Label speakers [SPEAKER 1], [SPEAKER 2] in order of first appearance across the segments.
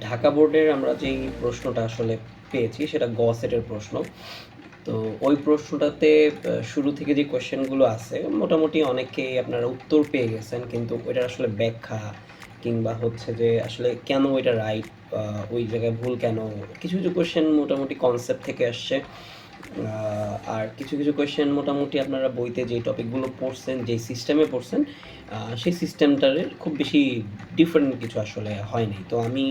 [SPEAKER 1] ঢাকা বোর্ডের আমরা যেই প্রশ্নটা আসলে পেয়েছি সেটা গ সেটের প্রশ্ন। তো ওই প্রশ্নটাতে শুরু থেকে যে কোয়েশ্চেনগুলো আছে মোটামুটি অনেকেই আপনারা উত্তর পেয়ে গেছেন, কিন্তু ওইটার আসলে ব্যাখ্যা কিংবা হচ্ছে যে আসলে কেন ওইটা রাইট, ওই জায়গায় ভুল কেন, কিছু কিছু কোয়েশ্চেন মোটামুটি কনসেপ্ট থেকে আসছে। আর কিছু কিছু কোয়েশ্চেন মোটামুটি আপনারা বইতে যেই টপিকগুলো পড়ছেন, যেই সিস্টেমে পড়ছেন, সেই সিস্টেমটার খুব বেশি ডিফারেন্ট কিছু আসলে হয়নি। তো আমি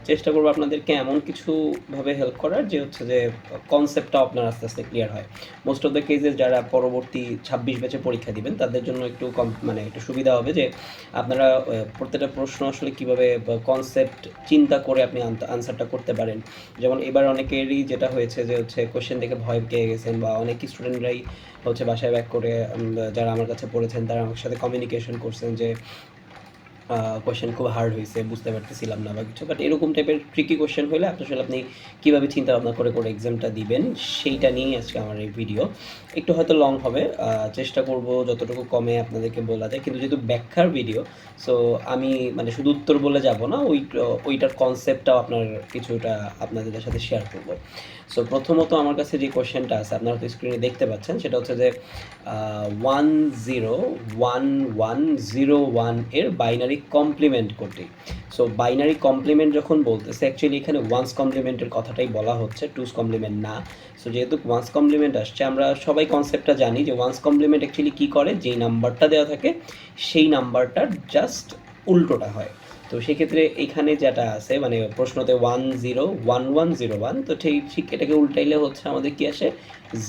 [SPEAKER 1] চেষ্টা করবো আপনাদেরকে এমন কিছুভাবে হেল্প করার যে হচ্ছে যে কনসেপ্টটা আপনার আস্তে আস্তে ক্লিয়ার হয়। মোস্ট অফ দ্য কেসেস যারা পরবর্তী 26 ব্যাচে পরীক্ষা দিবেন তাদের জন্য একটু মানে একটু সুবিধা হবে যে আপনারা প্রত্যেকটা প্রশ্ন আসলে কীভাবে কনসেপ্ট চিন্তা করে আপনি আনসারটা করতে পারেন। যেমন এবার অনেকেরই যেটা হয়েছে যে হচ্ছে কোয়েশ্চেন দেখে ভয় পেয়ে গেছেন, বা অনেক স্টুডেন্টরাই হচ্ছে বাসায় ব্যাক করে যারা আমার কাছে পড়েছেন তারা আমার সাথে কমিউনিকেশন করছেন যে কোয়েশ্চেন খুব হার্ড হয়েছে, বুঝতে পারতেছিলাম না বা কিছু। বাট এরকম টাইপের ট্রিকি কোয়েশ্চেন হলে আসলে আপনি কীভাবে চিন্তা ভাবনা করে করে এক্সামটা দিবেন সেইটা নিয়েই আজকে আমার এই ভিডিও। একটু হয়তো লং হবে, চেষ্টা করব যতটুকু কমে আপনাদেরকে বলা যায়, কিন্তু যেহেতু ব্যাখ্যার ভিডিও, সো আমি মানে শুধু উত্তর বলে যাব না, ওইটার কনসেপ্টটাও কিছুটা আপনাদের সাথে শেয়ার করব। সো প্রথমত আমার কাছে যে কোয়েশ্চেনটা আছে আপনারা তো স্ক্রিনে দেখতে পাচ্ছেন, সেটা হচ্ছে যে 101101 এর বাইনারি কমপ্লিমেন্ট কোনটি? সো বাইনারি কমপ্লিমেন্ট যখন বলতেছে, অ্যাকচুয়ালি এখানে ওয়ান্স কমপ্লিমেন্টের কথাটাই বলা হচ্ছে, টুস কমপ্লিমেন্ট না। সো যেহেতু ওয়ান্স কমপ্লিমেন্ট আসছে, আমরা সবাই কনসেপ্টটা জানি যে ওয়ান্স কমপ্লিমেন্ট অ্যাকচুয়ালি কী করে, যেই নাম্বারটা দেওয়া থাকে সেই নাম্বারটার জাস্ট উল্টোটা হয়। তো সেক্ষেত্রে এখানে যেটা আছে মানে প্রশ্নতে 101101, তো ঠিক এটাকে উল্টাইলে হচ্ছে আমাদের কি আসে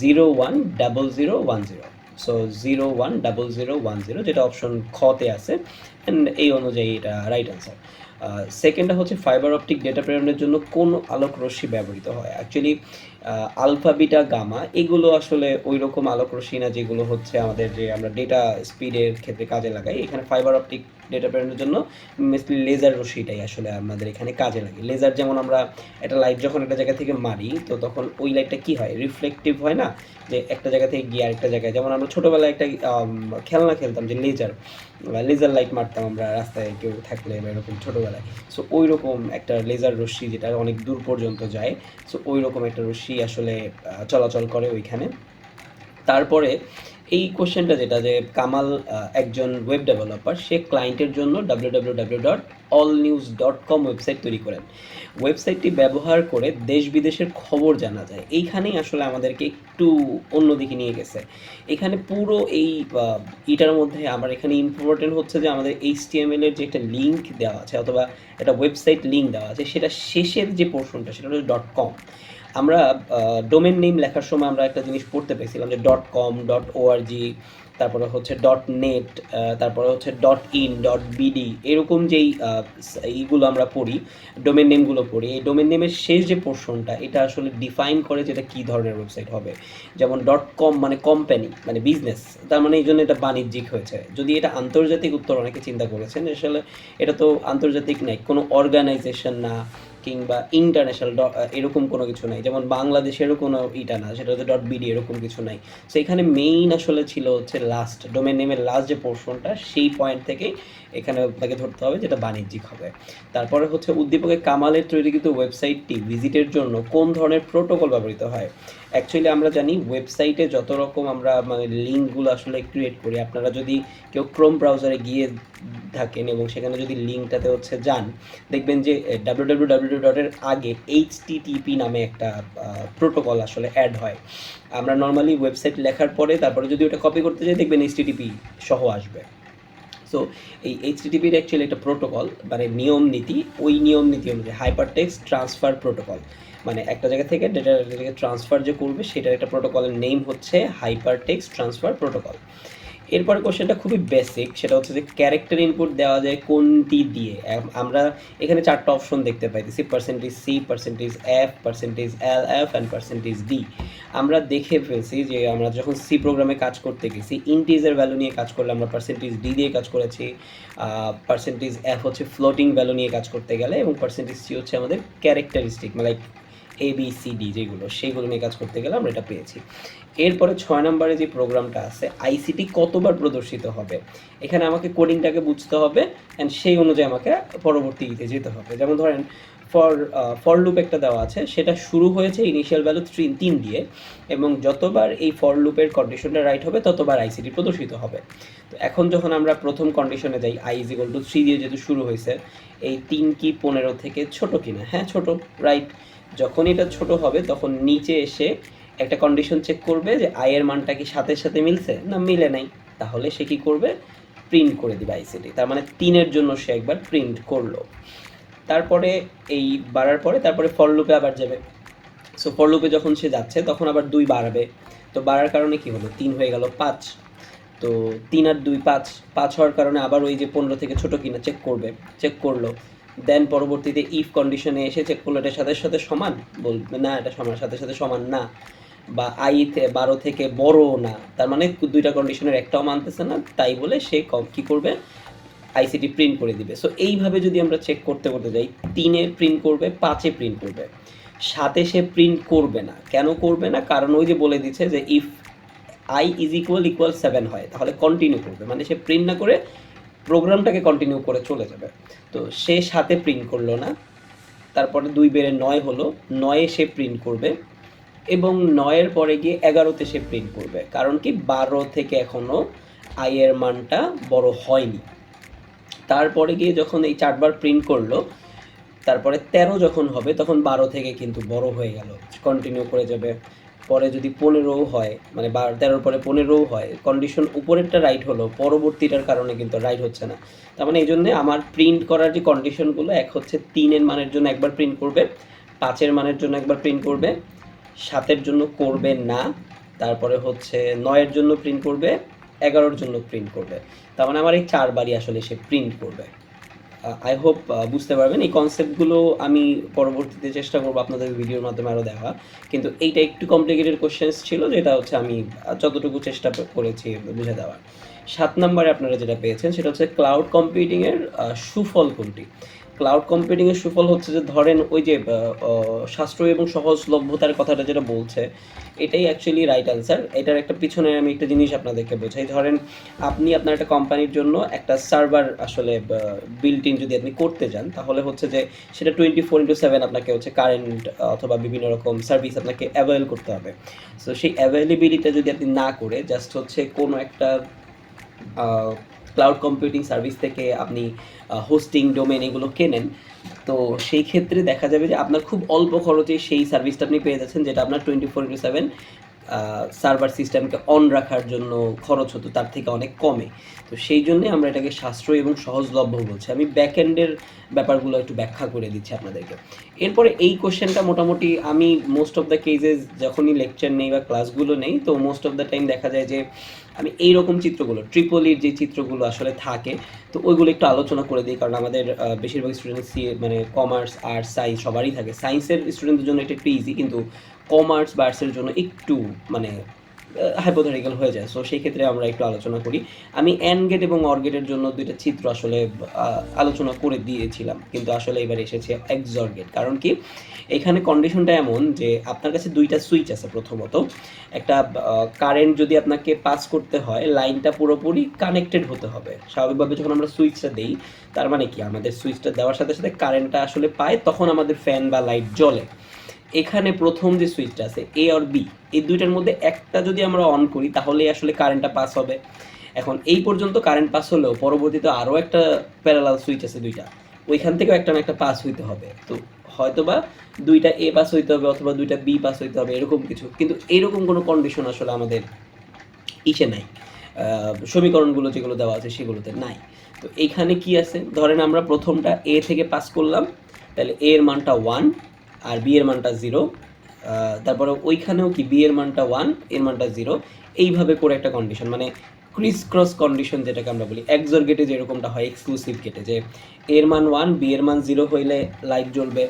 [SPEAKER 1] 010010। সো 010010, যেটা অপশন খতে আছে, অ্যান্ড এই অনুযায়ী এটা রাইট আনসার। সেকেন্ডটা হচ্ছে ফাইবার অপটিক ডেটা প্রেরণের জন্য কোন আলোক রশ্মি ব্যবহৃত হয়? অ্যাকচুয়ালি আলফা বিটা গামা এগুলো আসলে ওই রকম আলোক রশ্মি না যেগুলো হচ্ছে আমাদের যে আমরা ডেটা স্পিডের ক্ষেত্রে কাজে লাগাই। এখানে ফাইবার অপটিক ডেটা প্রেরণের জন্য মেনলি লেজার রশ্মিটাই আসলে আমাদের এখানে কাজে লাগে। লেজার যেমন আমরা একটা লাইট যখন একটা জায়গা থেকে মারি, তো তখন ওই লাইটটা কী হয়, রিফ্লেকটিভ হয় না, যে একটা জায়গা থেকে গিয়ে আরেকটা জায়গায়। যেমন আমরা ছোটোবেলায় একটা খেলনা খেলতাম যে লেজার লাইট মারতাম আমরা রাস্তায় কেউ থাকলে বা এরকম ছোটোবেলায়। সো ওই রকম একটা লেজার রশ্মি যেটা অনেক দূর পর্যন্ত যায়, সো ওই রকম একটা রশ্মি আসলে চলাচল করে ওইখানে। তারপরে এই কোশ্চেনটা যেটা যে কামাল একজন ওয়েব ডেভেলপার, সে ক্লায়েন্টের জন্য www.allnews.com ওয়েবসাইট তৈরি করেন। ওয়েবসাইটটি ব্যবহার করে দেশ বিদেশের খবর জানা যায়। এইখানেই আসলে আমাদেরকে একটু অন্যদিকে নিয়ে গেছে। এখানে পুরো এটার মধ্যে আমার এখানে ইম্পর্টেন্ট হচ্ছে যে আমাদের HTML এর যে একটা লিঙ্ক দেওয়া আছে অথবা একটা ওয়েবসাইট লিঙ্ক দেওয়া আছে, সেটা শেষের যে পোর্শনটা সেটা হচ্ছে .com। আমরা ডোমেন নেম লেখার সময় আমরা একটা জিনিস পড়তে পেয়েছিলাম যে .com, .org, তারপরে হচ্ছে .net, তারপরে হচ্ছে .in, .bd, এরকম যেই এইগুলো আমরা পড়ি, ডোমেন নেমগুলো পড়ি। এই ডোমেন নেমের শেষ যে পোর্শনটা এটা আসলে ডিফাইন করে যে এটা কী ধরনের ওয়েবসাইট হবে। যেমন .com মানে কোম্পানি, মানে বিজনেস, তার মানে এই জন্য এটা বাণিজ্যিক হয়েছে। যদি এটা আন্তর্জাতিক উত্তর অনেকে চিন্তা করেছেন, আসলে এটা তো আন্তর্জাতিক নাই, কোনো অর্গানাইজেশন না কিংবা ইন্টারন্যাশনাল এরকম কোনো কিছু নাই। যেমন বাংলাদেশেরও কোনো ইটা না, সেটা হচ্ছে .bd, এরকম কিছু নাই। সো এখানে মেইন আসলে ছিল হচ্ছে লাস্ট ডোমেন নেমের লাস্ট যে পোর্শনটা, সেই পয়েন্ট থেকেই এখানে আপনাকে ধরতে হবে যেটা বাণিজ্যিক হবে। তারপরে হচ্ছে উদ্দীপকে কামালের তৈরিকৃত ওয়েবসাইটটি ভিজিটের জন্য কোন ধরনের প্রোটোকল ব্যবহৃত হয়? অ্যাকচুয়ালি আমরা জানি ওয়েবসাইটে যত রকম আমরা মানে লিঙ্কগুলো আসলে ক্রিয়েট করি, আপনারা যদি কেউ ক্রোম ব্রাউজারে গিয়ে থাকেন এবং সেখানে যদি লিঙ্কটাতে হচ্ছে যান, দেখবেন যে www এর আগে HTTP নামে একটা প্রোটোকল আসলে অ্যাড হয়। আমরা নর্মালি ওয়েবসাইট লেখার পরে তারপরে যদি ওটা কপি করতে যাই, দেখবেন HTTP সহ আসবে। সো এই HTTPর অ্যাকচুয়ালি একটা প্রোটোকল, মানে নিয়ম নীতি, ওই নিয়ম নীতি অনুযায়ী হাইপার টেক্সট ট্রান্সফার প্রোটোকল, মানে একটা জায়গা থেকে ডেটাটাকে ট্রান্সফার যে করবে সেটার একটা প্রোটোকলের নেম হচ্ছে হাইপার টেক্সট ট্রান্সফার প্রোটোকল। এরপরে কোশ্চেনটা খুবই বেসিক, সেটা হচ্ছে যে ক্যারেক্টার ইনপুট দেওয়া যায় কোনটি দিয়ে? আমরা এখানে 4টা অপশন দেখতে পাইতেছি, %C, %F, %LF and %D। আমরা দেখে ফেলছি যে আমরা যখন সি প্রোগ্রামে কাজ করতে গেছি, ইন্টিজার ভ্যালু নিয়ে কাজ করলে আমরা %D দিয়ে কাজ করেছি, %F হচ্ছে ফ্লোটিং ভ্যালু নিয়ে কাজ করতে গেলে, এবং %C হচ্ছে আমাদের ক্যারেক্টারিস্টিক, মানে ABCD যেগুলো সেগুলো নিয়ে কাজ করতে গেলে আমরা এটা পেয়েছি। এরপরে 6 নম্বরে যে প্রোগ্রামটা আছে আইসিটি কতবার প্রদর্শিত হবে, এখানে আমাকে কোডিংটাকে বুঝতে হবে অ্যান্ড সেই অনুযায়ী আমাকে পরবর্তীতে যেতে হবে। যেমন ধরেন ফর লুপ একটা দেওয়া আছে, সেটা শুরু হয়েছে ইনিশিয়াল ভ্যালু 3 দিয়ে, এবং যতবার এই ফর লুপের কন্ডিশনটা রাইট হবে ততবার আইসিটি প্রদর্শিত হবে। তো এখন যখন আমরা প্রথম কন্ডিশনে যাই, i = 3 দিয়ে যেহেতু শুরু হয়েছে, এই 3 কি 15 থেকে ছোট কিনা, হ্যাঁ ছোট, রাইট। যখন এটা ছোট হবে তখন নিচে এসে একটা কন্ডিশন চেক করবে যে i এর মানটা কি সাথে সাথে মিলছে না মিলে নাই, তাহলে সে কি করবে, প্রিন্ট করে দিবে আইসিটি। তার মানে 3-এর জন্য সে একবার প্রিন্ট করলো। তারপরে এই বাড়ার পরে তারপরে ফর লুপে আবার যাবে। সো ফর লুপে যখন সে যাচ্ছে তখন আবার 2 বাড়াবে, তো বাড়ার কারণে কি হলো, 3 হয়ে গেল 5, তো 3 আর 2 5 হওয়ার কারণে আবার ওই যে 15 থেকে ছোট কিনা চেক করলো। দেন পরবর্তীতে ইফ কন্ডিশনে এসে চেক করলো এটা সাথে সাথে সমান, বলবে না এটা সাথে সাথে সমান না, বা 12 থেকে বড় না, তার মানে দুইটা কন্ডিশনের একটাও মানতেছে না, তাই বলে সে কী করবে, আইসিটি প্রিন্ট করে দিবে। সো এইভাবে যদি আমরা চেক করতে যাই, 3-এ প্রিন্ট করবে, 5-এ প্রিন্ট করবে, 7-এ সে প্রিন্ট করবে না। কেন করবে না, কারণ ওই যে বলে দিচ্ছে যে ইফ i = 7 হয় তাহলে কন্টিনিউ করবে, মানে সে প্রিন্ট না করে প্রোগ্রামটাকে কন্টিনিউ করে চলে যাবে। তো সে 7-এ প্রিন্ট করলো না, তারপরে 2 বেড়ে 9 হলো, 9-এ সে প্রিন্ট করবে, এবং 9-এর পরে গিয়ে 11-তে সে প্রিন্ট করবে, কারণ কি 12 থেকে এখনও i এর মানটা বড় হয়নি। তারপরে গিয়ে যখন এই 4 বার প্রিন্ট করলো, তারপরে 13 যখন হবে তখন 12 থেকে কিন্তু বড় হয়ে গেল, কন্টিনিউ করে যাবে। পরে যদি 15 হয়, মানে 13-র পরে 15 হয়, কন্ডিশন উপরেরটা রাইট হলো, পরবর্তীটার কারণে কিন্তু রাইট হচ্ছে না। তার মানে এই জন্যে আমার প্রিন্ট করার যে কন্ডিশনগুলো, এক হচ্ছে 3-এর মানের জন্য একবার প্রিন্ট করবে, 5-এর মানের জন্য একবার প্রিন্ট করবে, 7-এর জন্য করবে না, তারপরে হচ্ছে 9-এর জন্য প্রিন্ট করবে, 11-র জন্য প্রিন্ট করবে। তার মানে আমার এই 4 বারই আসলে সে প্রিন্ট করবে। আই হোপ বুঝতে পারবেন। এই কনসেপ্টগুলো আমি পরবর্তীতে চেষ্টা করবো আপনাদের ভিডিওর মাধ্যমে আরও দেখা, কিন্তু এইটা একটু কমপ্লিকেটেড কোশ্চেন্স ছিল, যেটা হচ্ছে আমি যতটুকু চেষ্টা করেছি বুঝে দেওয়ার। 7 নম্বরে আপনারা যেটা পেয়েছেন সেটা হচ্ছে ক্লাউড কম্পিউটিংয়ের সুফল কোনটি। ক্লাউড কম্পিউটিংয়ের সুফল হচ্ছে যে, ধরেন ওই যে সাশ্রয়ী এবং সহজলভ্যতার কথাটা যেটা বলছে, এটাই অ্যাকচুয়ালি রাইট অ্যান্সার। এটার একটা পিছনে আমি একটা জিনিস আপনাদেরকে বোঝাই। ধরেন আপনি আপনার একটা কোম্পানির জন্য একটা সার্ভার আসলে বিল্ট ইন যদি আপনি করতে যান, তাহলে হচ্ছে যে সেটা 24/7 আপনাকে হচ্ছে কারেন্ট অথবা বিভিন্ন রকম সার্ভিস আপনাকে অ্যাভেল করতে হবে। সো সেই অ্যাভেলেবিলিটা যদি আপনি না করে জাস্ট হচ্ছে কোনো একটা ক্লাউড কম্পিউটিং সার্ভিস থেকে আপনি হোস্টিং ডোমেন এগুলো কেনেন, তো সেই ক্ষেত্রে দেখা যাবে যে আপনার খুব অল্প খরচে সেই সার্ভিসটা আপনি পেয়ে যাচ্ছেন, যেটা আপনার 24/7 সার্ভার সিস্টেমকে অন রাখার জন্য খরচ হতো তার থেকে অনেক কমে। তো সেই জন্যে আমরা এটাকে সাশ্রয়ী এবং সহজলভ্য বলছি। আমি ব্যাকএন্ডের ব্যাপারগুলো একটু ব্যাখ্যা করে দিচ্ছি আপনাদেরকে। এরপরে এই কোশ্চেনটা মোটামুটি আমি মোস্ট অফ দ্য কেসেস যখনই লেকচার নেই বা ক্লাসগুলো নেই, তো মোস্ট অফ দ্য টাইম দেখা যায় যে আমি এইরকম চিত্রগুলো, ট্রিপলির যে চিত্রগুলো আসলে থাকে, তো ওইগুলো একটু আলোচনা করে দিই, কারণ আমাদের বেশিরভাগ স্টুডেন্ট মানে কমার্স, আর্টস, সায়েন্স সবারই থাকে। সায়েন্সের স্টুডেন্টদের জন্য এটা একটু ইজি, কিন্তু কমার্স বা আর্টসের জন্য একটু মানে হাইপোথেটিক্যাল হয়ে যায়। সো সেই ক্ষেত্রে আমরা একটু আলোচনা করি। আমি অ্যান্ড গেট এবং অর গেটের জন্য 2টা চিত্র আসলে আলোচনা করে দিয়েছিলাম, কিন্তু আসলে এবার এসেছে এক্সঅর গেট। কারণ কি, এখানে কন্ডিশনটা এমন যে আপনার কাছে 2টা সুইচ আছে। প্রথমত একটা কারেন্ট যদি আপনাকে পাস করতে হয়, লাইনটা পুরোপুরি কানেক্টেড হতে হবে। স্বাভাবিকভাবে যখন আমরা সুইচটা দিই, তার মানে কি, আমাদের সুইচটা দেওয়ার সাথে সাথে কারেন্টটা আসলে পায়, তখন আমাদের ফ্যান বা লাইট জ্বলে। এখানে প্রথম যে সুইচটা আছে এ আর বি, এই দুইটার মধ্যে একটা যদি আমরা অন করি তাহলে আসলে কারেন্টটা পাস হবে। এখন এই পর্যন্ত কারেন্ট পাস হলেও পরবর্তীতে আরও একটা প্যারালাল সুইচ আছে 2টা, ওইখান থেকেও একটা না একটা পাস হইতে হবে। তো হয়তোবা 2টা এ পাস হইতে হবে অথবা 2টা বি পাস হইতে হবে, এরকম কিছু। কিন্তু এরকম কোনো কন্ডিশন আসলে আমাদের ইসে নাই, সমীকরণগুলো যেগুলো দেওয়া আছে সেগুলোতে নাই। তো এইখানে কি আছে, ধরেন আমরা প্রথমটা এ থেকে পাস করলাম, তাহলে এ এর মানটা 1 আর বি এর মানটা 0, তারপরে ওইখানেও কি বি এর মানটা 1, এর মানটা 0, এইভাবে করে একটা কন্ডিশন, মানে ক্রিস ক্রস কন্ডিশন যেটাকে আমরা বলি। এক্সঅর গেটে যেরকমটা হয় এক্সক্লুসিভ গেটে, যে এর মান 1 বি এর মান 0 হইলে লাইট জ্বলবে,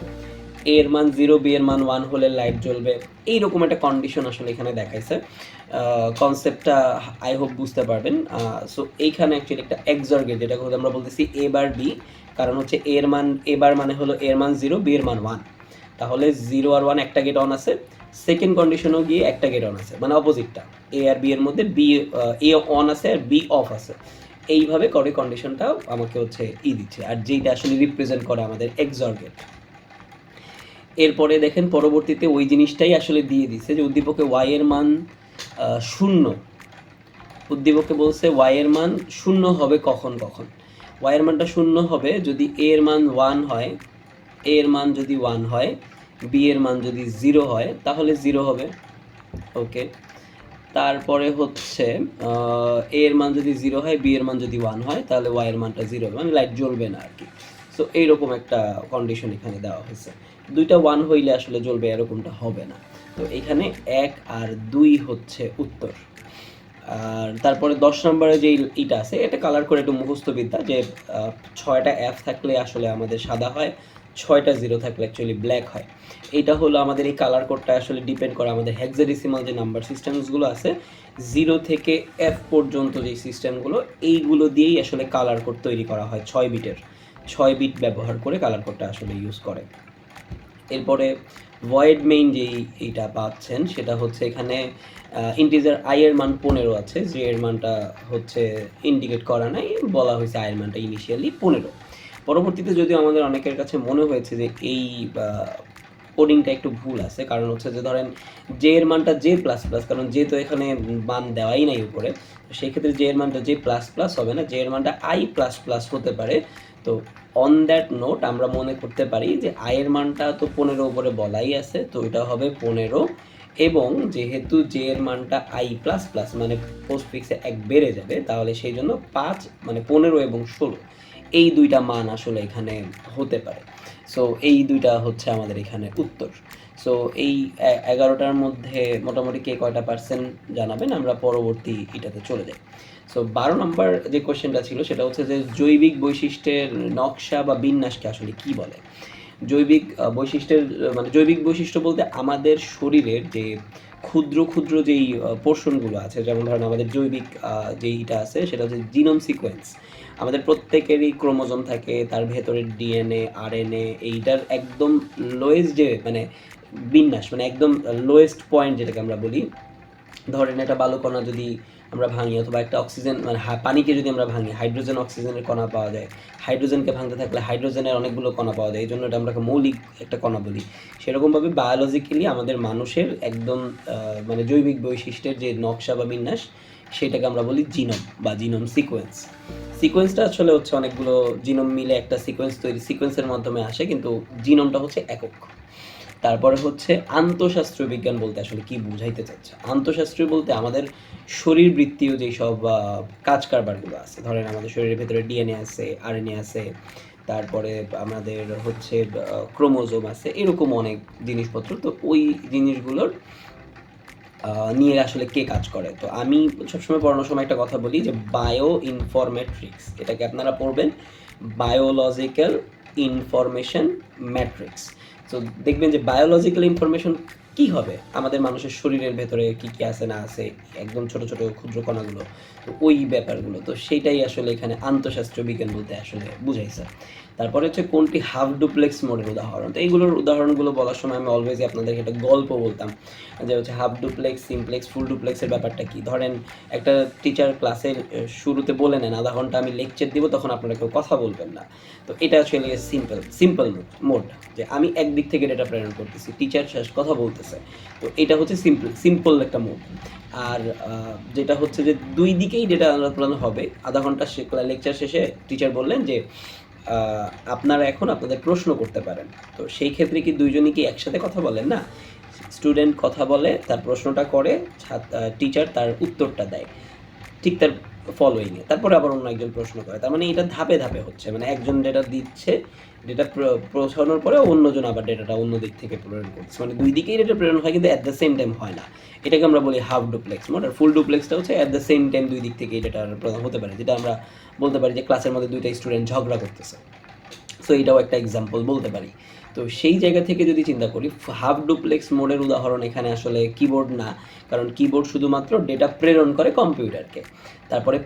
[SPEAKER 1] এর মান 0 বি এর মান 1 হলে লাইট জ্বলবে, এইরকম একটা কন্ডিশন আসলে এখানে দেখাইছে। কনসেপ্টটা আই হোপ বুঝতে পারবেন। সো এইখানে অ্যাকচুয়ালি একটা এক্সঅর গেট, যেটাকে আমরা বলতেছি এ বার বি, কারণ হচ্ছে এর মান এবার মানে হলো এর মান 0 বি এর মান 1। তাহলে 0 আর 1 একটা গেট অন আছে, সেকেন্ড কন্ডিশনও গিয়ে একটা গেট অন আছে, মানে অপোজিটটা, এ আর বি এর মধ্যে এ অন আছে আর বি অফ আছে। এইভাবে করে কন্ডিশনটাও আমাকে হচ্ছে দিচ্ছে, আর যেইটা আসলে রিপ্রেজেন্ট করে আমাদের এক্সঅর গেট। এরপরে দেখেন পরবর্তীতে ওই জিনিসটাই আসলে দিয়ে দিছে যে উদ্দীপকে ওয়াই এর মান 0, উদ্দীপকে বলছে ওয়াই এর মান 0 হবে কখন কখন। ওয়াই এর মানটা 0 হবে যদি এ এর মান 1 হয়, এ এর মান যদি 1 হয়, বি এর মান যদি 0 হয় তাহলে 0 হবে। ওকে, তারপরে হচ্ছে এ এর মান যদি 0 হয়, বি এর মান যদি 1 হয় তাহলে ওয়াই এর মানটা 0 হবে, মানে লাইট জ্বলবে না আর কি। সো এইরকম একটা কন্ডিশন এখানে দেওয়া হয়েছে। দুইটা 1 হইলে আসলে জ্বলবে এরকমটা হবে না। তো এখানে 1 আর 2 হচ্ছে উত্তর। আর তারপরে 10 নম্বরে যে এইটা আছে, এটা কালার করে একটু মুখস্থ বিদ্যা, যে 6টা এফ থাকলে আসলে আমাদের সাদা হয়, 6টা 0 থাকলে অ্যাকচুয়ালি ব্ল্যাক হয়। এইটা হলো আমাদের এই কালার কোডটা আসলে ডিপেন্ড করে আমাদের হেক্সাডেসিমাল যে নাম্বার সিস্টেমসগুলো আছে, 0 থেকে এফ পর্যন্ত যে সিস্টেমগুলো, এইগুলো দিয়েই আসলে কালার কোড তৈরি করা হয়। 6 বিটের, 6 বিট ব্যবহার করে কালার কোডটা আসলে ইউজ করে। এরপরে ভয়েড মেইন যেই এইটা পাচ্ছেন সেটা হচ্ছে এখানে ইন্টিজার আই এর মান 15 আছে, যে এর মানটা হচ্ছে ইন্ডিকেট করা নাই, বলা হয়েছে আই এর মানটা ইনিশিয়ালি 15। পরবর্তীতে যদিও আমাদের অনেকের কাছে মনে হয়েছে যে এই কোডিংটা একটু ভুল আছে, কারণ হচ্ছে যে ধরেন জে এর মানটা জে প্লাস প্লাস, কারণ জে তো এখানে মান দেওয়াই নাই উপরে, তো সেই ক্ষেত্রে জে এর মানটা জে প্লাস প্লাস হবে না, জে এর মানটা আই প্লাস প্লাস হতে পারে। তো অন দ্যাট নোট আমরা মনে করতে পারি যে আই এর মানটা তো 15 উপরে বলাই আছে, তো এটা হবে 15, এবং যেহেতু জে এর মানটা আই প্লাস প্লাস মানে পোস্টফিক্সে 1 বেড়ে যাবে, তাহলে সেই জন্য 5 মানে 15 এবং 16 এই দুইটা মান আসলে এখানে হতে পারে। সো এই দুইটা হচ্ছে আমাদের এখানে উত্তর। সো এই 11টার মধ্যে মোটামুটি কে কয়টা পার্সেন্ট জানাবেন, আমরা পরবর্তী এটাতে চলে যাই। সো 12 নম্বর যে কোয়েশ্চেনটা ছিল সেটা হচ্ছে যে জৈবিক বৈশিষ্ট্যের নকশা বা বিন্যাসকে আসলে কি বলে। জৈবিক বৈশিষ্ট্যের মানে জৈবিক বৈশিষ্ট্য বলতে আমাদের শরীরের যে ক্ষুদ্র ক্ষুদ্র যেই পোর্শনগুলো আছে, যেমন ধরেন আমাদের জৈবিক যেইটা আছে সেটা হচ্ছে জিনোম সিকোয়েন্স। আমাদের প্রত্যেকেরই ক্রোমোজোম থাকে, তার ভেতরের ডিএনএ আরএনএ, এইটার একদম লোয়েস্ট যে মানে বিন্যাস, মানে একদম লোয়েস্ট পয়েন্ট যেটাকে আমরা বলি, ধরেন একটা বালু কণা যদি আমরা ভাঙি, অথবা একটা অক্সিজেন মানে পানিকে যদি আমরা ভাঙি, হাইড্রোজেন অক্সিজেনের কণা পাওয়া যায়, হাইড্রোজেনকে ভাঙতে থাকলে হাইড্রোজেনের অনেকগুলো কণা পাওয়া যায়, এই জন্য এটা আমরা মৌলিক একটা কণা বলি। সেরকমভাবে বায়োলজিক্যালি আমাদের মানুষের একদম মানে জৈবিক বৈশিষ্ট্যের যে নকশা বা বিন্যাস, সেটাকে আমরা বলি জিনোম বা জিনোম সিকোয়েন্স। সিকোয়েন্সটা আসলে হচ্ছে অনেকগুলো জিনোম মিলে একটা সিকোয়েন্স তৈরি, সিকোয়েন্সের মাধ্যমে আসে, কিন্তু জিনোমটা হচ্ছে একক। তারপরে হচ্ছে আন্তঃশাস্ত্রীয় বিজ্ঞান বলতে আসলে কি বুঝাইতে চাচ্ছে। আন্তঃশাস্ত্রীয় বলতে আমাদের শরীরবৃত্তীয় যেই সব কাজ কারবারগুলো আছে, ধরেন আমাদের শরীরের ভেতরে ডিএনএ আছে, আরএনএ আছে, তারপরে আমাদের হচ্ছে ক্রোমোজোম আছে, এরকম অনেক জিনিসপত্র। তো ওই জিনিসগুলোর নিয়ে আসলে কে কাজ করে। তো আমি সবসময় পড়ানোর সময় একটা কথা বলি যে বায়ো ইনফরমেট্রিক্স, এটাকে আপনারা পড়বেন বায়োলজিক্যাল ইনফরমেশন ম্যাট্রিক্স। তো দেখবেন যে বায়োলজিক্যাল ইনফরমেশন কি হবে, আমাদের মানুষের শরীরের ভেতরে কি কি আছে না আছে, একদম ছোট ছোট ক্ষুদ্র কণাগুলো, তো ওই ব্যাপারগুলো, তো সেইটাই আসলে এখানে আন্তঃশাস্ত্রীয় বিজ্ঞান বলতে আসলে বুঝাইছে। তারপরে হচ্ছে কোনটি হাফ ডুপ্লেক্স মোডের উদাহরণ। তো এইগুলোর উদাহরণগুলো বলার সময় আমি অলওয়েজই আপনাদেরকে একটা গল্প বলতাম, যে হচ্ছে হাফ ডুপ্লেক্স, সিমপ্লেক্স, ফুল ডুপ্লেক্সের ব্যাপারটা কি। ধরেন একটা টিচার ক্লাসের শুরুতে বলে নেন আধা ঘন্টা আমি লেকচার দিব, তখন আপনারা কেউ কথা বলবেন না। তো এটা আসলে সিম্পল মোড, যে আমি একদিক থেকে ডেটা প্রেরণ করতেছি, টিচার শেষ কথা বলতেছে, তো এটা হচ্ছে সিম্পল একটা মোড। আর যেটা হচ্ছে যে দুই দিকেই ডেটা আদান প্রদান হবে। আধা ঘন্টা লেকচার শেষে টিচার বললেন যে আপনারা এখন আপনাদের প্রশ্ন করতে পারেন, তো সেই ক্ষেত্রে কি দুইজনই কি একসাথে কথা বলেন না, স্টুডেন্ট কথা বলে, তার প্রশ্নটা করে, টিচার তার উত্তরটা দেয় ঠিক তার ফলোইংয়ে, তারপরে আবার অন্য একজন প্রশ্ন করে। তার মানে এটা ধাপে ধাপে হচ্ছে, মানে একজন ডেটা দিচ্ছে, ডেটা পৌঁছানোর পরে অন্যজন আবার ডেটাটা অন্য দিক থেকে প্রেরণ করছে, মানে দুই দিকেই ডেটা প্রেরণ হয় কিন্তু অ্যাট দ্য সেম টাইম হয় না। এটাকে আমরা বলি হাফ ডুপ্লেক্স মোড। আর ফুল ডুপ্লেক্সটা হচ্ছে অ্যাট দ্য সেম টাইম দুই দিক থেকে ডেটা প্রদান হতে পারে, যেটা আমরা বলতে পারি যে ক্লাসের মধ্যে দুইটা স্টুডেন্ট ঝগড়া করতেছে। সো এটাও একটা এক্সাম্পল বলতে পারি। তো সেই জায়গা থেকে যদি চিন্তা করি, হাফ ডুপ্লেক্স মোডের উদাহরণ এখানে আসলে কিবোর্ড না, কারণ কিবোর্ড শুধুমাত্র ডেটা প্রেরণ করে কম্পিউটারকে। তারপরে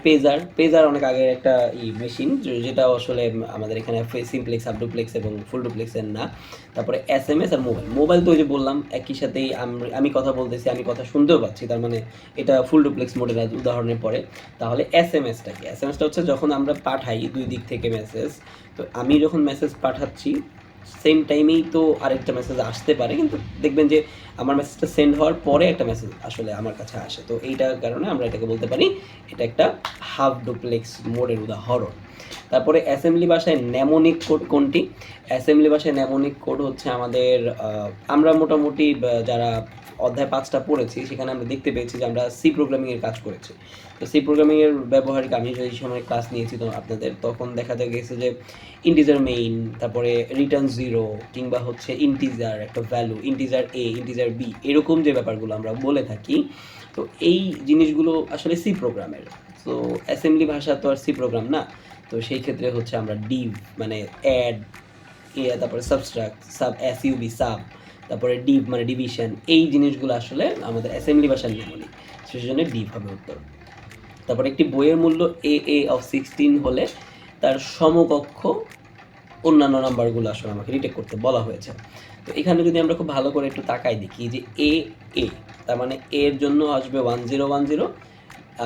[SPEAKER 1] পেজার অনেক আগের একটা মেশিন, যেটা আসলে আমাদের এখানে সিমপ্লেক্স, সাব ডুপ্লেক্স এবং ফুল ডুপ্লেক্সের না। তারপরে এসএমএস আর মোবাইল তো ওই যে বললাম একই সাথেই আমি কথা বলতেছি, আমি কথা শুনতেও পাচ্ছি, তার মানে এটা ফুল ডুপ্লেক্স মোডের উদাহরণে পড়ে। তাহলে এসএমএসটা কি? এসএমএসটা হচ্ছে যখন আমরা পাঠাই দুই দিক থেকে মেসেজ, তো আমি যখন মেসেজ পাঠাচ্ছি সেম টাইমেই তো আরেকটা মেসেজ আসতে পারে, কিন্তু দেখবেন যে আমার মেসেজটা সেন্ড হওয়ার পরে একটা মেসেজ আসলে আমার কাছে আসে। তো এইটার কারণে আমরা এটাকে বলতে পারি এটা একটা হাফ ডুপ্লেক্স মোডের উদাহরণ। তারপরে অ্যাসেম্বলি ভাষায় ন্যামোনিক কোড কোনটি? অ্যাসেম্বলি ভাষায় ন্যামোনিক কোড হচ্ছে আমাদের আমরা মোটামুটি যারা অধ্যায় 5টা পড়েছি সেখানে আমরা দেখতে পেয়েছি যে আমরা সি প্রোগ্রামিংয়ের কাজ করেছি। তো সি প্রোগ্রামিংয়ের ব্যবহারিক আমি যে সময় ক্লাস নিয়েছি তো আপনাদের, তখন দেখা গেছে যে ইন্টিজার মেইন, তারপরে রিটার্ন জিরো, কিংবা হচ্ছে ইন্টিজার একটা ভ্যালু, ইন্টিজার এ, ইন্টিজার বি, এরকম যে ব্যাপারগুলো আমরা বলে থাকি, তো এই জিনিসগুলো আসলে সি প্রোগ্রামের। তো অ্যাসেম্বলি ভাষা তো আর সি প্রোগ্রাম না। তো সেই ক্ষেত্রে হচ্ছে আমরা ডিভ মানে অ্যাড, তারপরে সাবস্ট্রাক্ট, এসইউবি সাব, তারপরে ডিভ মানে ডিভিশন, এই জিনিসগুলো আসলে আমাদের অ্যাসেম্বলি ভাষার নিয়মনী, সেজন্য ডিভ হবে উত্তর। তারপরে একটি বইয়ের মূল্য এ অফ 16 হলে তার সমকক্ষ অন্যান্য নাম্বারগুলো আসলে আমাকে রিটেক করতে বলা হয়েছে। তো এখানে যদি আমরা খুব ভালো করে একটু তাকাই দেখি যে এ তার মানে এর জন্য আসবে 1010,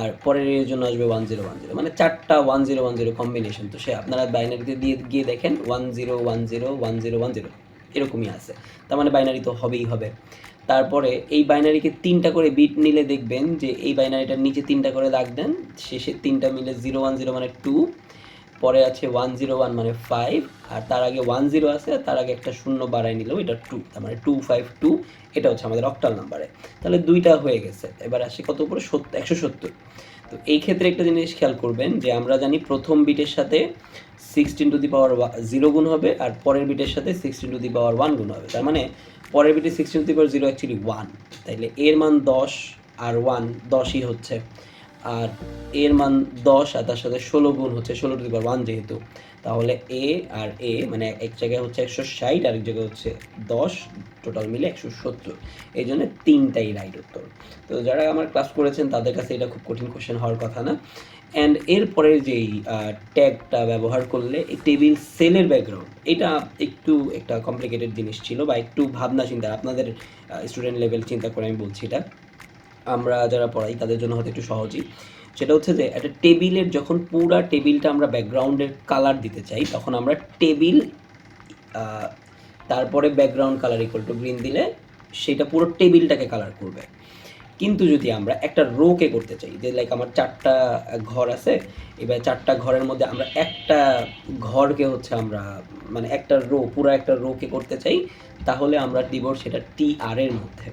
[SPEAKER 1] আর পরের এর জন্য আসবে 1010, মানে 4টা 1010 কম্বিনেশন। তো সে আপনারা বাইনারিতে দিয়ে গিয়ে দেখেন 10101010 এরকমই আছে, তার মানে বাইনারি তো হবেই হবে। তারপরে এই বাইনারিকে 3টা করে বিট নিলে দেখবেন যে এই বাইনারিটার নিচে 3টা করে দাগ দেন, শেষে 3টা মিলে 010 মানে 2, পরে আছে 101 মানে 5, আর তার আগে 10 আছে, তার আগে একটা শূন্য বাড়াই নিলেও এটা 2, তার মানে 252, এটা হচ্ছে আমাদের অক্টাল নাম্বারে। তাহলে 2টা হয়ে গেছে, এবার আসি কত উপরে 170। তো এই ক্ষেত্রে একটা জিনিস খেয়াল করবেন যে আমরা জানি প্রথম বিটের সাথে 16 গুণ হবে, আর পরের বিটের সাথে 16 গুণ হবে, তার মানে পরের বিটে 16 অ্যাকচুয়ালি 1, তাইলে এর মান 10 আর 1 10ই হচ্ছে, আর এর মান 10 আর তার সাথে 16 গুণ হচ্ছে 16 যেহেতু, তাহলে এ মানে এক জায়গায় হচ্ছে 160 আর এক জায়গায় হচ্ছে 10, টোটাল মিলে 170, এই জন্য 3টাই রাইট উত্তর। তো যারা আমার ক্লাস করেছেন তাদের কাছে এটা খুব কঠিন কোশ্চেন হওয়ার কথা না। অ্যান্ড এরপরে যেই ট্যাগটা ব্যবহার করলে এই টেবিল সেলের ব্যাকগ্রাউন্ড, এটা একটু একটা কমপ্লিকেটেড জিনিস ছিল, বা একটু ভাবনা চিন্তা, আপনাদের স্টুডেন্ট লেভেল চিন্তা করে আমি বলছি এটা, আমরা যারা পড়াই তাদের জন্য হয়তো একটু সহজই। সেটা হচ্ছে যে একটা টেবিলের যখন পুরা টেবিলটা আমরা ব্যাকগ্রাউন্ডের কালার দিতে চাই, তখন আমরা টেবিল তারপরে background colour equal to green দিলে সেটা পুরো টেবিলটাকে কালার করবে। কিন্তু যদি আমরা একটা রোকে করতে চাই, যে লাইক আমার 4টা ঘর আছে, এবার 4টা ঘরের মধ্যে আমরা একটা ঘরকে হচ্ছে আমরা মানে একটা পুরো একটা রোকে করতে চাই, তাহলে আমরা দিব সেটা TR এর মধ্যে।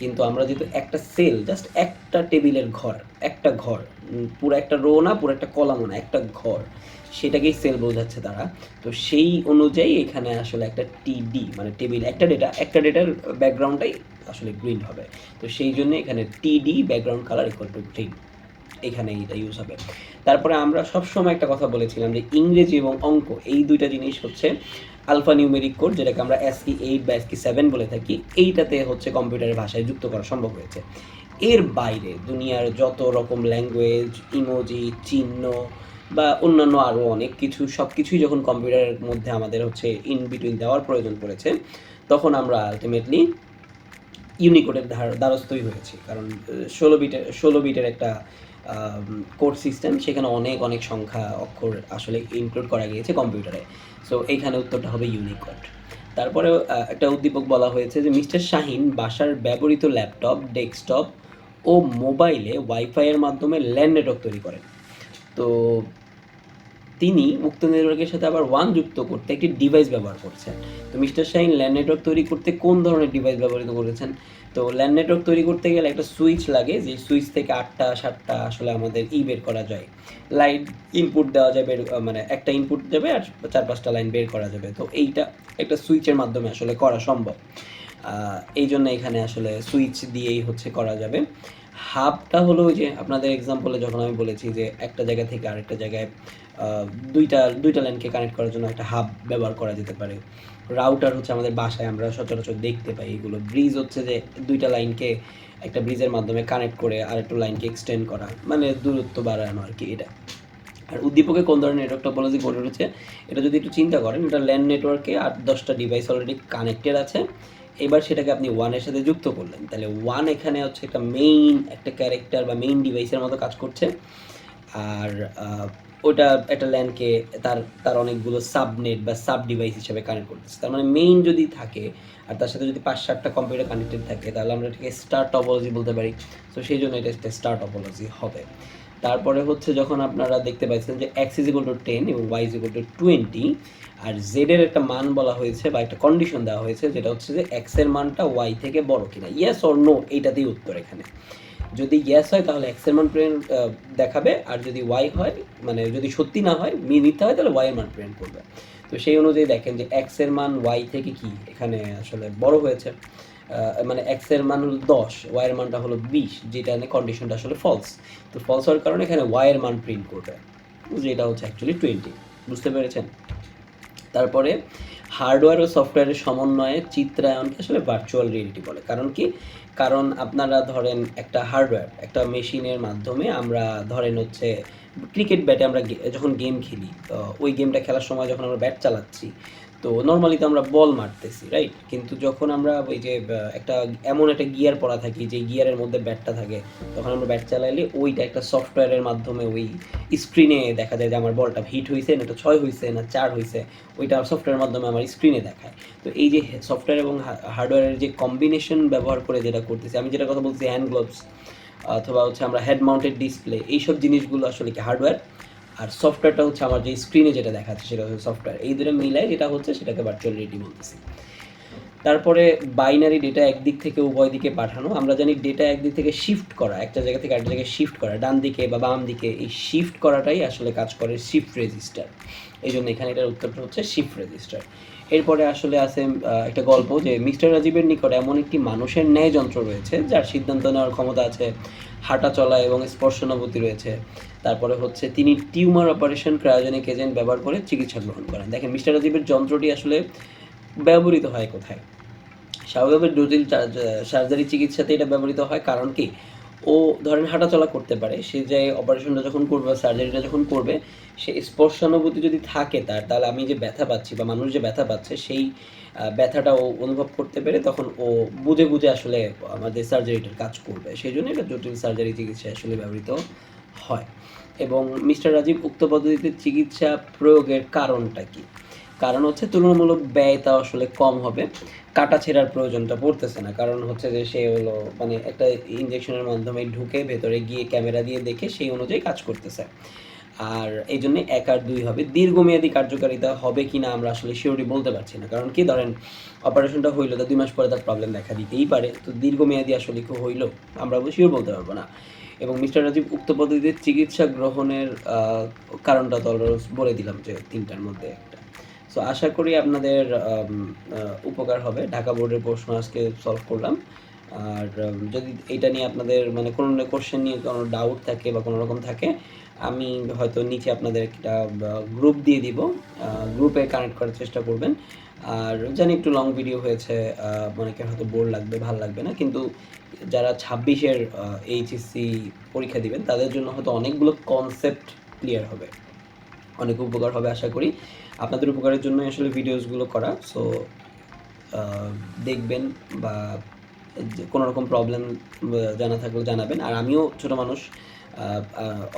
[SPEAKER 1] কিন্তু আমরা যেহেতু একটা সেল, জাস্ট একটা টেবিলের ঘর, একটা ঘর, পুরো একটা রো না, পুরো একটা কলামও না, একটা ঘর, সেটাকেই সেল বোঝাচ্ছে তারা। তো সেই অনুযায়ী এখানে আসলে একটা TD মানে টেবিল, একটা ডেটার ব্যাকগ্রাউন্ডটাই আসলে গ্রিন হবে। তো সেই জন্য এখানে TD background colour equal to green, এখানে এটা ইউজ হবে। তারপরে আমরা সবসময় একটা কথা বলেছিলাম যে ইংরেজি এবং অঙ্ক এই দুইটা জিনিস হচ্ছে আলফা নিউমেরিক কোড, যেটাকে আমরা ASCII 8 বা ASCII 7 বলে থাকি, এইটাতে হচ্ছে কম্পিউটারের ভাষায় যুক্ত করা সম্ভব হয়েছে। এর বাইরে দুনিয়ার যত রকম ল্যাঙ্গুয়েজ, ইমোজি, চিহ্ন বা অন্যান্য আরও অনেক কিছু, সব কিছুই যখন কম্পিউটারের মধ্যে আমাদের হচ্ছে ইন বিটুইন দেওয়ার প্রয়োজন পড়েছে, তখন আমরা আলটিমেটলি ইউনিকোডের দ্বারস্থই হয়েছি। কারণ 16 বিটের একটা কোড সিস্টেম, সেখানে অনেক সংখ্যা অক্ষর আসলে ইনক্লুড করা গিয়েছে কম্পিউটারে। সো এইখানে উত্তরটা হবে ইউনিকোড। তারপরে একটা উদ্দীপক বলা হয়েছে যে মিস্টার শাহিন বাসার ব্যবহৃত ল্যাপটপ, ডেস্কটপ ও মোবাইলে ওয়াইফাইয়ের মাধ্যমে ল্যান্ড নেটওয়ার্ক তৈরি করেন। তো তিনি উক্ত নেটওয়ার্কের সাথে আবার 1 যুক্ত করতে একটি ডিভাইস ব্যবহার করছেন। তো মিস্টার শাহিন ল্যান্ড নেটওয়ার্ক তৈরি করতে কোন ধরনের ডিভাইস ব্যবহৃত করেছেন? তো ল্যান্ড নেটওয়ার্ক তৈরি করতে গেলে একটা সুইচ লাগে, যে সুইচ থেকে 8টা 7টা আসলে আমাদের বের করা যায়, লাইট ইনপুট দেওয়া যাবে, মানে একটা ইনপুট যাবে আর 4-5টা লাইন বের করা যাবে। তো এইটা একটা সুইচের মাধ্যমে আসলে করা সম্ভব। এই জন্য এখানে আসলে সুইচ দিয়েই হচ্ছে করা যাবে। হাবটা হলো ওই যে আপনাদের এক্সাম্পলে যখন আমি বলেছি যে একটা জায়গা থেকে আরেকটা জায়গায় দুইটা লাইনকে কানেক্ট করার জন্য একটা হাব ব্যবহার করা যেতে পারে। রাউটার হচ্ছে আমাদের বাসায় আমরা সচরাচর দেখতে পাই এগুলো। ব্রিজ হচ্ছে যে 2টা লাইনকে একটা ব্রিজের মাধ্যমে কানেক্ট করে আরেকটা লাইনকে এক্সটেন্ড করা, মানে দূরত্ব বাড়ানো আর কি এটা। আর উদ্দীপকে কোন ধরনের নেটওয়ার্ক টপোলজি গড়ে উঠেছে এটা যদি একটু চিন্তা করেন, এটা ল্যান নেটওয়ার্কে 8-10টা ডিভাইস অলরেডি কানেক্টেড আছে। এবার সেটাকে আপনি ওয়ানের সাথে যুক্ত করলেন, তাহলে ওয়ান এখানে হচ্ছে একটা মেইন একটা ক্যারেক্টার বা মেইন ডিভাইসের মতো কাজ করছে। আর ওটা একটা ল্যানকে তার তার অনেকগুলো সাবনেট বা সাব ডিভাইস হিসেবে কানেক্ট করতেছে। তার মানে মেইন যদি থাকে আর তার সাথে যদি 5-7টা কম্পিউটার কানেক্টেড থাকে, তাহলে আমরা এটাকে স্টার টপোলজি বলতে পারি। তো সেই জন্য এটা একটা স্টার টপোলজি হবে। তারপরে হচ্ছে যখন আপনারা দেখতে পাচ্ছেন যে x = 10 এবং y = 20, আর z এর একটা মান বলা হয়েছে বা একটা কন্ডিশন দেওয়া হয়েছে, যেটা হচ্ছে যে x এর মানটা y থেকে বড় কিনা, ইয়েস অর নো, এইটাতেই উত্তর এখানে। যদি ইয়েস হয় তাহলে x এর মান প্রিন্ট দেখাবে, আর যদি y হয়, মানে যদি সত্যি না হয়, মিথ্যা হয়, তাহলে y এর মান প্রিন্ট করবে। তো সেই অনুযায়ী দেখেন যে x এর মান y থেকে কি এখানে আসলে বড় হয়েছে, মানে x এর মান হলো 10, y এর মানটা হলো 20, যেটা কন্ডিশনটা আসলে ফলস। তো ফলস হওয়ার কারণে এখানে y এর মান প্রিন্ট করবে, যেটা হচ্ছে অ্যাকচুয়ালি 20। বুঝতে পেরেছেন? তারপরে হার্ডওয়্যার ও সফটওয়্যারের সমন্বয়ে চিত্রায়নকে আসলে ভার্চুয়াল রিয়েলিটি বলে। কারণ কি? কারণ আপনারা ধরেন একটা হার্ডওয়্যার, একটা মেশিনের মাধ্যমে আমরা ধরেন হচ্ছে ক্রিকেট ব্যাটে আমরা যখন গেম খেলি, ওই গেমটা খেলার সময় যখন আমরা ব্যাট চালাচ্ছি, তো নর্মালি তো আমরা বল মারতেছি, রাইট? কিন্তু যখন আমরা ওই যে একটা এমন একটা গিয়ার পরা থাকি যে গিয়ারের মধ্যে ব্যাটটা থাকে, তখন আমরা ব্যাট চালাইলে ওইটা একটা সফটওয়্যারের মাধ্যমে ওই স্ক্রিনে দেখা যায় যে আমার বলটা হিট হয়েছে, না এটা 6 হয়েছে না 4 হয়েছে, ওইটা সফটওয়্যারের মাধ্যমে আমার স্ক্রিনে দেখায়। তো এই যে সফটওয়্যার এবং হার্ডওয়্যারের যে কম্বিনেশন ব্যবহার করে যেটা করতেছি, আমি যেটা কথা বলছি হ্যান্ড গ্লোভস অথবা হচ্ছে আমরা হেড মাউন্টেড ডিসপ্লে, এইসব জিনিসগুলো আসলে কি হার্ডওয়্যার, আর সফটওয়্যারটা হচ্ছে আমার যে স্ক্রিনে যেটা দেখাচ্ছে সেটা হচ্ছে সফটওয়্যার। এই দুটো মিলাই যেটা হচ্ছে সেটাকে ভার্চুয়াল রিয়েলিটি বলতেছি। তারপরে বাইনারি ডেটা একদিক থেকে উভয় দিকে পাঠানো। আমরা জানি ডেটা একদিক থেকে শিফট করা, একটা জায়গা থেকে আরেকটা জায়গায় শিফট করা, ডান দিকে বা বাম দিকে, এই শিফট করাটাই আসলে কাজ করে শিফট রেজিস্টার। এই জন্য এখানে এটার উত্তরটা হচ্ছে শিফট রেজিস্টার। এরপরে আসলে আছে একটা গল্প যে মিস্টার রাজীবের নিকট এমন একটি মানুষের ন্যায় যন্ত্র রয়েছে যার সিদ্ধান্ত নেওয়ার ক্ষমতা আছে, হাঁটা চলা এবং স্পর্শানুভূতি রয়েছে। তারপরে হচ্ছে তিনি টিউমার অপারেশন ক্রায়োজেনিক এজেন্ট ব্যবহার করে চিকিৎসা গ্রহণ করেন। দেখেন মিস্টার রাজীবের যন্ত্রটি আসলে ব্যবহৃত হয় কোথায়? স্বাভাবিকভাবে জটিল সার্জারি চিকিৎসাতে এটা ব্যবহৃত হয়। কারণ কি? ও ধরেন হাঁটাচলা করতে পারে, সে যে অপারেশনটা যখন করবে বা সার্জারিটা যখন করবে, সে স্পর্শানুভূতি যদি থাকে তার, তাহলে আমি যে ব্যথা পাচ্ছি বা মানুষ যে ব্যথা পাচ্ছে সেই ব্যথাটা ও অনুভব করতে পেরে তখন ও বুঝে, বুঝে আসলে আমাদের সার্জারিটার কাজ করবে। সেজন্য এটা জটিল সার্জারি চিকিৎসায় আসলে ব্যবহৃত হয়। এবং মিস্টার রাজীব উক্ত পদ্ধতিতে চিকিৎসা প্রয়োগের কারণটা কি? কারণ হচ্ছে তুলনামূলক ব্যয়টা আসলে কম হবে। কাটা ছেঁড়ার প্রয়োজনটা পড়তেছে না। কারণ হচ্ছে যে সে হলো মানে একটা ইনজেকশনের মাধ্যমে ঢুকে ভেতরে গিয়ে ক্যামেরা দিয়ে দেখে সেই অনুযায়ী কাজ করতেছে। আর এইজন্য ১ আর ২ হবে। দীর্ঘমেয়াদী কার্যকারিতা হবে কিনা আমরা আসলে সিওরলি বলতে পারছি না। কারণ কি ধরেন অপারেশনটা হইলো, তার ২ মাস পরে তার প্রবলেম দেখা দিতেই পারে। তো দীর্ঘমেয়াদী আসলে কি হইলো? আমরা সিওর বলতে পারবো না। এবং মিস্টার রাজীব উক্ত পদ্ধতিতে চিকিৎসা গ্রহণের কারণটা তো অলরেডি বলে দিলাম যে ৩ টার মধ্যে একটা। সো আশা করি আপনাদের উপকার হবে। ঢাকা বোর্ডের প্রশ্ন আজকে সলভ করলাম। আর যদি এইটা নিয়ে আপনাদের মানে কোনো কোশ্চেন নিয়ে কোনো ডাউট থাকে বা কোনো রকম থাকে, আমি হয়তো নিচে আপনাদের একটা গ্রুপ দিয়ে দিব। গ্রুপে কানেক্ট করার চেষ্টা করবেন। আর জানি একটু লং ভিডিও হয়েছে, অনেকের হয়তো বোর লাগবে, ভাল লাগবে না। কিন্তু যারা ২৬-এর এইচএসসি পরীক্ষা দিবেন তাদের জন্য হয়তো অনেকগুলো কনসেপ্ট ক্লিয়ার হবে। অনেক উপকার হবে আশা করি। আপনাদের উপকারের জন্যই আসলে ভিডিওসগুলো করা। সো দেখবেন বা কোনো রকম প্রবলেম জানা থাকলে জানাবেন। আর আমিও ছোট মানুষ,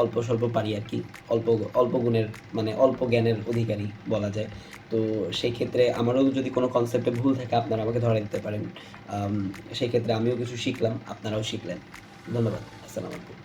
[SPEAKER 1] অল্প স্বল্প পারি আর কি। অল্প অল্প গুণের মানে অল্প জ্ঞানের অধিকারী বলা যায়। তো সেই ক্ষেত্রে আমারও যদি কোনো কনসেপ্টে ভুল থাকে আপনারা আমাকে ধরায় দিতে পারেন। সেই ক্ষেত্রে আমিও কিছু শিখলাম, আপনারাও শিখলেন। ধন্যবাদ। আসসালামু আলাইকুম।